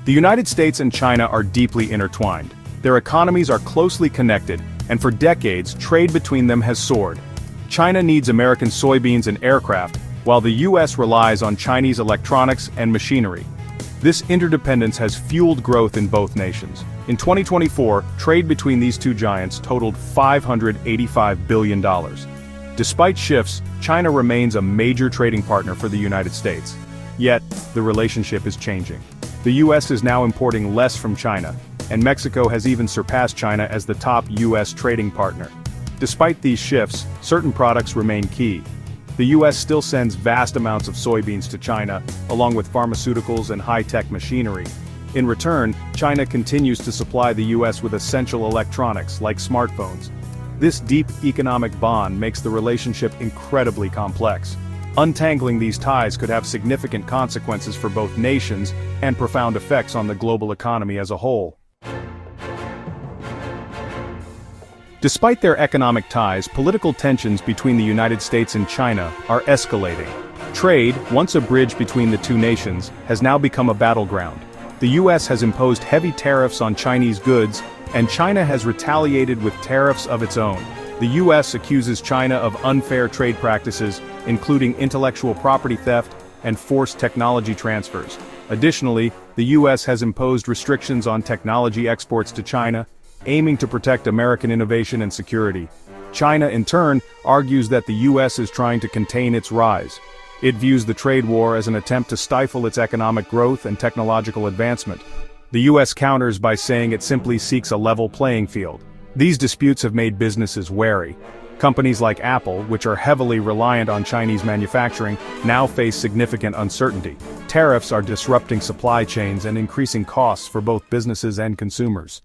The United States and China are deeply intertwined. Their economies are closely connected, and for decades, trade between them has soared. China needs American soybeans and aircraft, while the US relies on Chinese electronics and machinery. This interdependence has fueled growth in both nations. In 2024, trade between these two giants totaled $585 billion. Despite shifts, China remains a major trading partner for the United States. Yet, the relationship is changing. The US is now importing less from China, and Mexico has even surpassed China as the top US trading partner. Despite these shifts, certain products remain key. The US still sends vast amounts of soybeans to China, along with pharmaceuticals and high-tech machinery. In return, China continues to supply the US with essential electronics like smartphones. This deep economic bond makes the relationship incredibly complex. Untangling these ties could have significant consequences for both nations and profound effects on the global economy as a whole. Despite their economic ties, political tensions between the United States and China are escalating. Trade, once a bridge between the two nations, has now become a battleground. The US has imposed heavy tariffs on Chinese goods, and China has retaliated with tariffs of its own. The US accuses China of unfair trade practices, including intellectual property theft and forced technology transfers. Additionally, the US has imposed restrictions on technology exports to China, aiming to protect American innovation and security. China, in turn, argues that the US is trying to contain its rise. It views the trade war as an attempt to stifle its economic growth and technological advancement. The US counters by saying it simply seeks a level playing field. These disputes have made businesses wary. Companies like Apple, which are heavily reliant on Chinese manufacturing, now face significant uncertainty. Tariffs are disrupting supply chains and increasing costs for both businesses and consumers.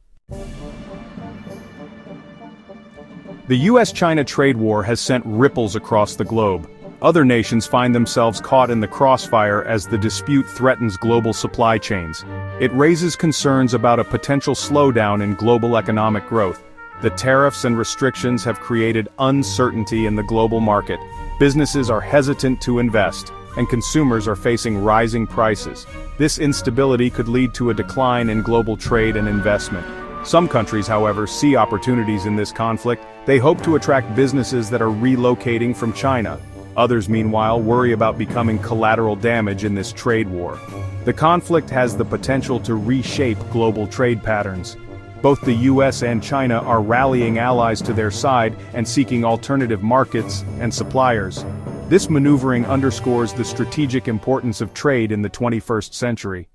The US-China trade war has sent ripples across the globe. Other nations find themselves caught in the crossfire as the dispute threatens global supply chains. It raises concerns about a potential slowdown in global economic growth. The tariffs and restrictions have created uncertainty in the global market. Businesses are hesitant to invest, and consumers are facing rising prices. This instability could lead to a decline in global trade and investment. Some countries, however, see opportunities in this conflict. They hope to attract businesses that are relocating from China. Others, meanwhile, worry about becoming collateral damage in this trade war. The conflict has the potential to reshape global trade patterns. Both the US and China are rallying allies to their side and seeking alternative markets and suppliers. This maneuvering underscores the strategic importance of trade in the 21st century.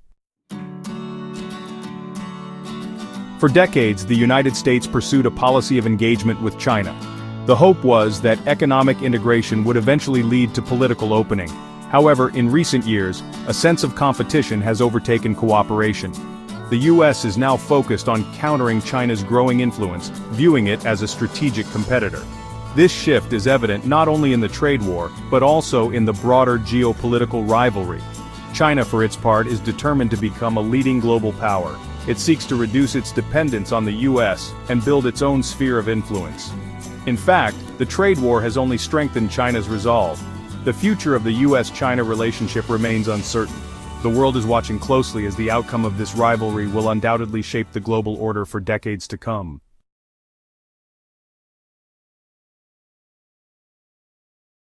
For decades, the United States pursued a policy of engagement with China. The hope was that economic integration would eventually lead to political opening. However, in recent years, a sense of competition has overtaken cooperation. The US is now focused on countering China's growing influence, viewing it as a strategic competitor. This shift is evident not only in the trade war, but also in the broader geopolitical rivalry. China, for its part, is determined to become a leading global power. It seeks to reduce its dependence on the US and build its own sphere of influence. In fact, the trade war has only strengthened China's resolve. The future of the US-China relationship remains uncertain. The world is watching closely as the outcome of this rivalry will undoubtedly shape the global order for decades to come.